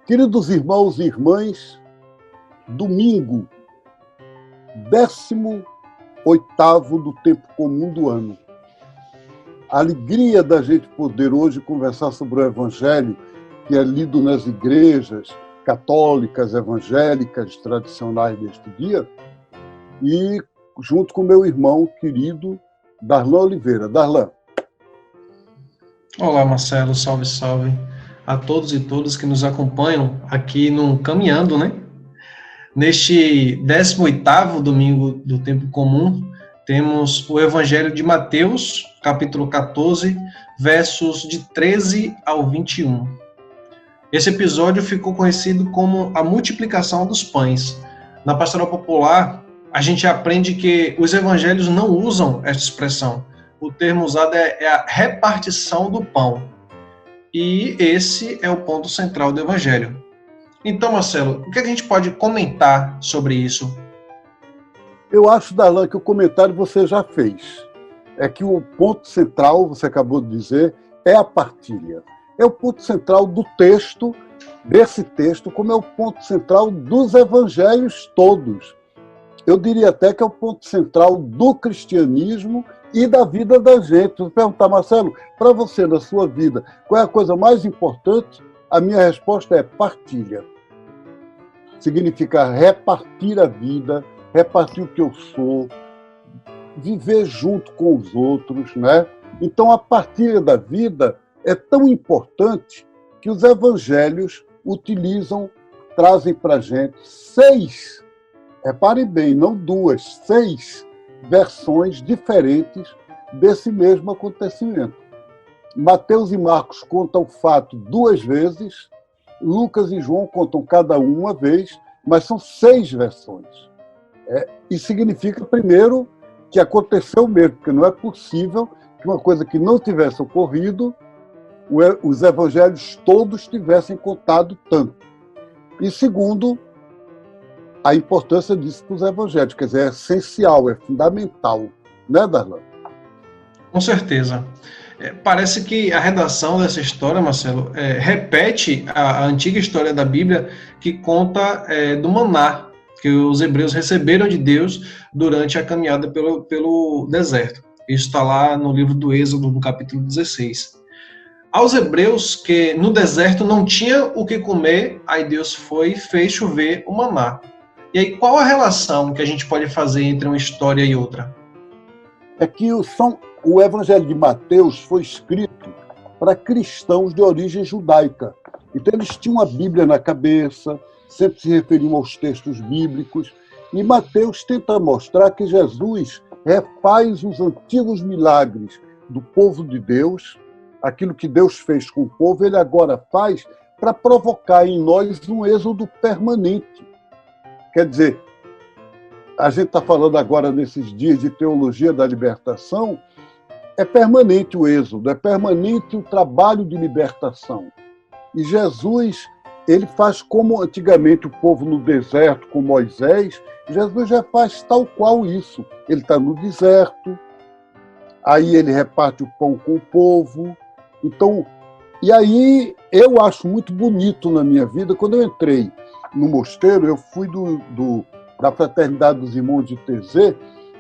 Queridos irmãos e irmãs, domingo, 18º do tempo comum do ano. A alegria da gente poder hoje conversar sobre o Evangelho, que é lido nas igrejas católicas, evangélicas, tradicionais deste dia, e junto com meu irmão querido, Darlan Oliveira. Darlan. Olá, Marcelo, salve, salve a todos e todas que nos acompanham aqui no Caminhando, né? Neste 18º domingo do tempo comum, temos o Evangelho de Mateus, capítulo 14, versos de 13 ao 21. Esse episódio ficou conhecido como a multiplicação dos pães. Na pastoral popular, a gente aprende que os evangelhos não usam esta expressão. O termo usado é a repartição do pão. E esse é o ponto central do evangelho. Então, Marcelo, o que a gente pode comentar sobre isso? Eu acho, Darlan, que o comentário você já fez. É que o ponto central, você acabou de dizer, é a partilha. É o ponto central do texto, desse texto, como é o ponto central dos evangelhos todos. Eu diria até que é o ponto central do cristianismo e da vida da gente. Vou perguntar, Marcelo, para você, na sua vida, qual é a coisa mais importante? A minha resposta é partilha. Significa repartir a vida, repartir o que eu sou, viver junto com os outros, né? Então, a partilha da vida é tão importante que os evangelhos trazem para a gente 6, reparem bem, não 2, 6 versões diferentes desse mesmo acontecimento. Mateus e Marcos contam o fato 2 vezes, Lucas e João contam cada uma vez, mas são 6 versões. E significa, primeiro, que aconteceu mesmo, porque não é possível que uma coisa que não tivesse ocorrido, os evangelhos todos tivessem contado tanto. E segundo, a importância disso para os evangelhos, quer dizer, é essencial, é fundamental, né, Darlan? Com certeza. Parece que a redação dessa história, Marcelo, repete a antiga história da Bíblia que conta do maná que os hebreus receberam de Deus durante a caminhada pelo deserto. Isso está lá no livro do Êxodo, no capítulo 16. Aos hebreus que no deserto não tinha o que comer, aí Deus foi e fez chover o maná. E aí, qual a relação que a gente pode fazer entre uma história e outra? É que o Evangelho de Mateus foi escrito para cristãos de origem judaica. Então, eles tinham a Bíblia na cabeça, sempre se referiam aos textos bíblicos. E Mateus tenta mostrar que Jesus refaz os antigos milagres do povo de Deus, aquilo que Deus fez com o povo, ele agora faz para provocar em nós um êxodo permanente. Quer dizer, a gente está falando agora nesses dias de teologia da libertação, é permanente o êxodo, é permanente o trabalho de libertação. E Jesus, ele faz como antigamente o povo no deserto com Moisés, Jesus já faz tal qual isso. Ele está no deserto, aí ele reparte o pão com o povo. Então, e aí eu acho muito bonito na minha vida, quando eu entrei no mosteiro, eu fui da Fraternidade dos Irmãos de Tezê,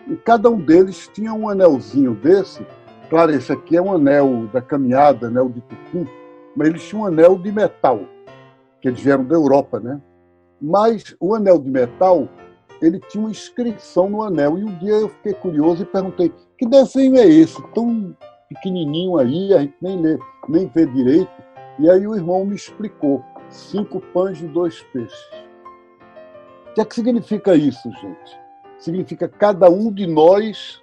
e cada um deles tinha um anelzinho desse. Claro, esse aqui é um anel da caminhada, anel de tucum, mas eles tinham um anel de metal, que eles vieram da Europa, né? Mas o anel de metal, ele tinha uma inscrição no anel, e um dia eu fiquei curioso e perguntei, que desenho é esse, tão pequenininho aí, a gente nem vê direito? E aí o irmão me explicou, 5 pães e 2 peixes. O que é que significa isso, gente? Significa que cada um de nós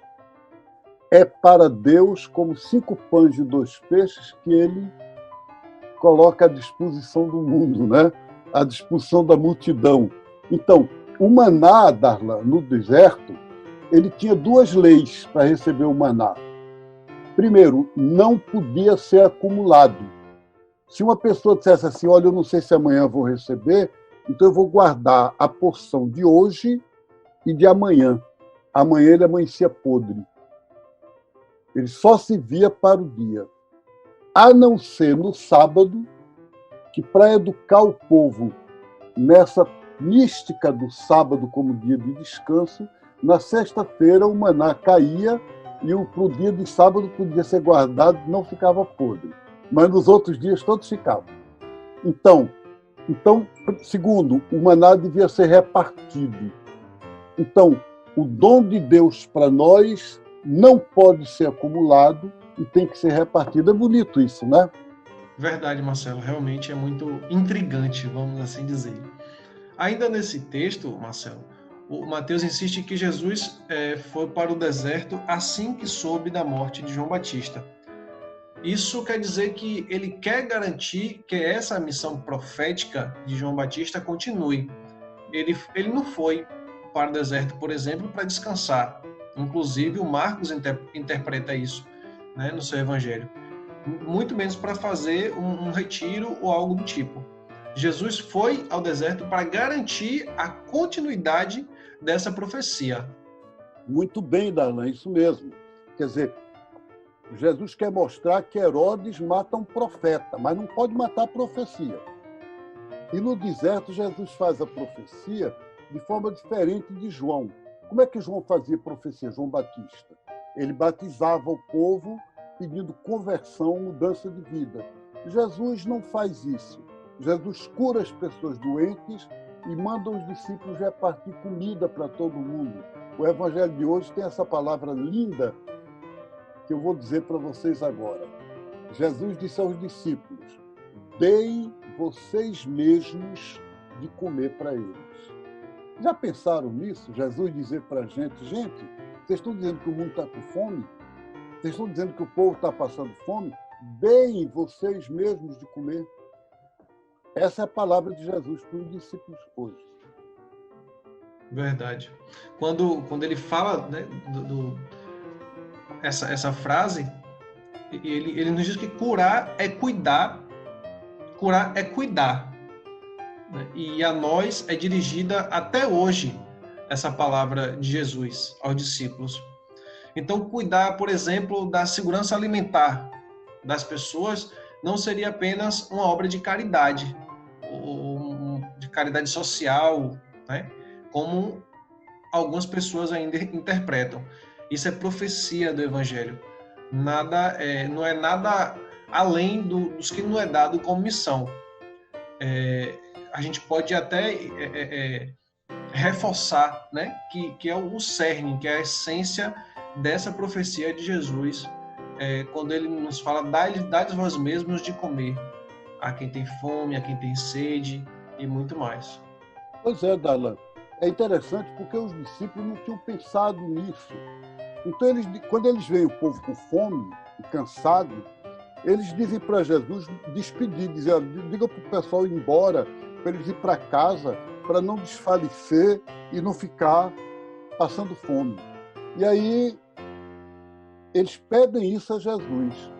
é para Deus como 5 pães e 2 peixes que ele coloca à disposição do mundo, né? À disposição da multidão. Então, o maná, Darlan, no deserto, ele tinha 2 leis para receber o maná. Primeiro, não podia ser acumulado. Se uma pessoa dissesse assim, olha, eu não sei se amanhã vou receber, então eu vou guardar a porção de hoje e de amanhã. Amanhã ele amanhecia podre. Ele só se via para o dia. A não ser no sábado, que para educar o povo nessa mística do sábado como dia de descanso, na sexta-feira o maná caía e para o dia de sábado podia ser guardado, não ficava podre. Mas nos outros dias todos ficavam. Então, segundo, o maná devia ser repartido. Então, o dom de Deus para nós não pode ser acumulado e tem que ser repartido. É bonito isso, né? Verdade, Marcelo. Realmente é muito intrigante, vamos assim dizer. Ainda nesse texto, Marcelo, o Mateus insiste que Jesus foi para o deserto assim que soube da morte de João Batista. Isso quer dizer que ele quer garantir que essa missão profética de João Batista continue. Ele não foi para o deserto, por exemplo, para descansar. Inclusive, o Marcos interpreta isso, né, no seu evangelho. Muito menos para fazer um retiro ou algo do tipo. Jesus foi ao deserto para garantir a continuidade dessa profecia. Muito bem, Darlan, isso mesmo. Quer dizer, Jesus quer mostrar que Herodes mata um profeta, mas não pode matar a profecia. E no deserto, Jesus faz a profecia de forma diferente de João. Como é que João fazia profecia, João Batista? Ele batizava o povo pedindo conversão, mudança de vida. Jesus não faz isso. Jesus cura as pessoas doentes e manda os discípulos repartir comida para todo mundo. O evangelho de hoje tem essa palavra linda que eu vou dizer para vocês agora. Jesus disse aos discípulos: deem vocês mesmos de comer para eles. Já pensaram nisso? Jesus dizer para a gente: vocês estão dizendo que o mundo está com fome? Vocês estão dizendo que o povo está passando fome? Deem vocês mesmos de comer. Essa é a palavra de Jesus para os discípulos hoje. Verdade. Quando ele fala, né, essa frase, ele nos diz que curar é cuidar. Curar é cuidar. Né? E a nós é dirigida até hoje essa palavra de Jesus aos discípulos. Então, cuidar, por exemplo, da segurança alimentar das pessoas não seria apenas uma obra de caridade, ou de caridade social, né? Como algumas pessoas ainda interpretam. Isso é profecia do Evangelho. Não é nada além dos que não é dado como missão. A gente pode até reforçar, né, que é o cerne, que é a essência dessa profecia de Jesus, quando ele nos fala: dai-lhes vós mesmos de comer, a quem tem fome, a quem tem sede e muito mais. Pois é, Darlan. É interessante porque os discípulos não tinham pensado nisso. Então, quando eles veem o povo com fome e cansado, eles dizem para Jesus despedir, diga para o pessoal ir embora, para eles ir para casa, para não desfalecer e não ficar passando fome. E aí, eles pedem isso a Jesus.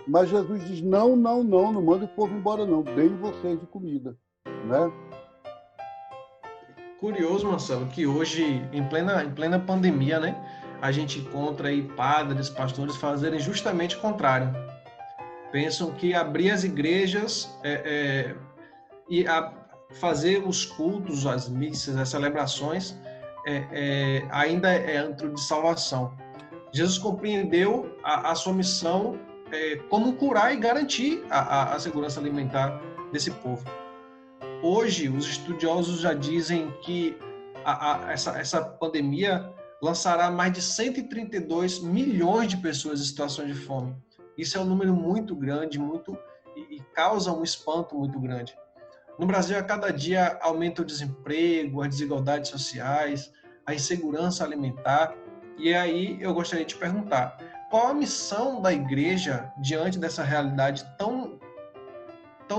Mas Jesus diz: não mande o povo embora não, deem vocês de comida. Né? Curioso, Marcelo, que hoje, em plena pandemia, né, a gente encontra aí padres, pastores fazerem justamente o contrário. Pensam que abrir as igrejas e fazer os cultos, as missas, as celebrações, ainda é antro de salvação. Jesus compreendeu a sua missão como curar e garantir a segurança alimentar desse povo. Hoje, os estudiosos já dizem que essa pandemia lançará mais de 132 milhões de pessoas em situação de fome. Isso é um número muito grande, e causa um espanto muito grande. No Brasil, a cada dia aumenta o desemprego, as desigualdades sociais, a insegurança alimentar. E aí eu gostaria de te perguntar: qual a missão da igreja diante dessa realidade tão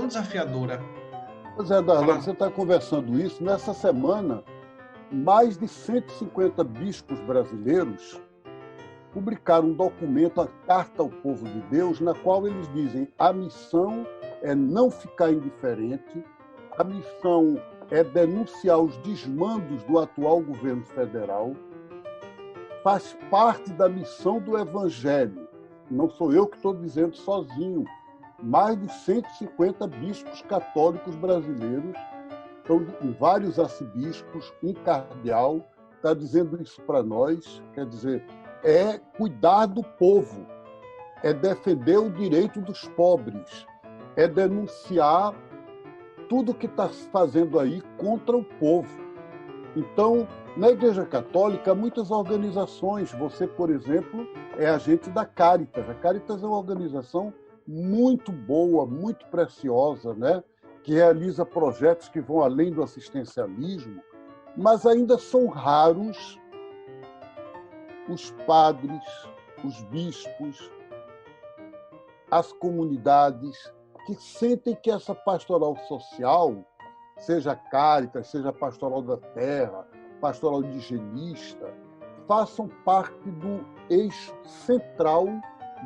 desafiadora? Pois é, Darlan, você está conversando isso. Nessa semana, mais de 150 bispos brasileiros publicaram um documento, a Carta ao Povo de Deus, na qual eles dizem: a missão é não ficar indiferente, a missão é denunciar os desmandos do atual governo federal, faz parte da missão do Evangelho. Não sou eu que estou dizendo sozinho, mais de 150 bispos católicos brasileiros, então, vários arcebispos, um cardeal, está dizendo isso para nós. Quer dizer, é cuidar do povo, é defender o direito dos pobres, é denunciar tudo que está se fazendo aí contra o povo. Então, na Igreja Católica, há muitas organizações. Você, por exemplo, é agente da Caritas. A Caritas é uma organização muito boa, muito preciosa, né? Que realiza projetos que vão além do assistencialismo, mas ainda são raros os padres, os bispos, as comunidades que sentem que essa pastoral social, seja a Caritas, seja a pastoral da terra, pastoral indigenista, façam parte do eixo central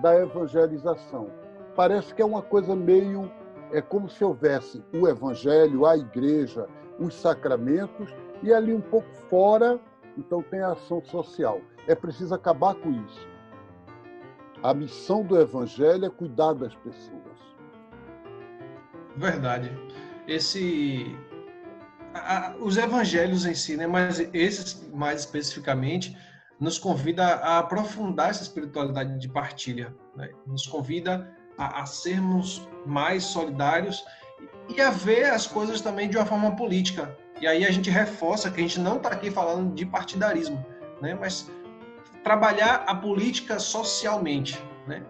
da evangelização. Parece que é uma coisa meio... É como se houvesse o evangelho, a igreja, os sacramentos, e ali um pouco fora, então tem a ação social. É preciso acabar com isso. A missão do evangelho é cuidar das pessoas. Verdade. Os evangelhos em si, né, mas esses mais especificamente, nos convida a aprofundar essa espiritualidade de partilha, né? Nos convida a sermos mais solidários e a ver as coisas também de uma forma política. E aí a gente reforça que a gente não está aqui falando de partidarismo, né, mas trabalhar a política socialmente, né,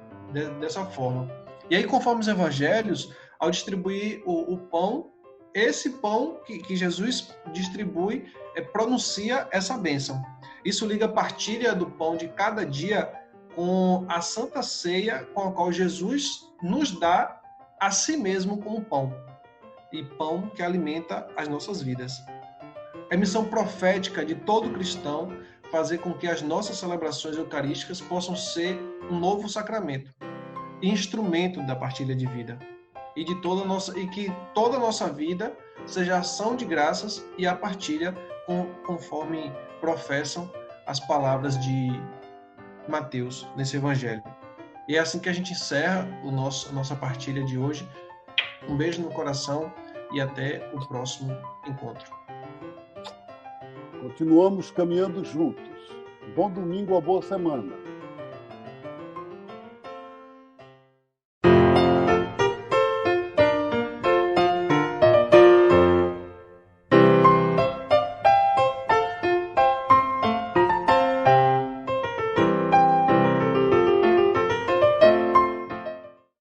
dessa forma. E aí, conforme os evangelhos, ao distribuir o pão, esse pão que Jesus distribui pronuncia essa bênção. Isso liga a partilha do pão de cada dia com a Santa Ceia, com a qual Jesus nos dá a si mesmo como pão, e pão que alimenta as nossas vidas. É missão profética de todo cristão fazer com que as nossas celebrações eucarísticas possam ser um novo sacramento, instrumento da partilha de vida, e que toda a nossa vida seja ação de graças e a partilha conforme professam as palavras de Mateus nesse evangelho. E é assim que a gente encerra a nossa partilha de hoje. Um beijo no coração e até o próximo encontro. Continuamos caminhando juntos. Bom domingo ou boa semana.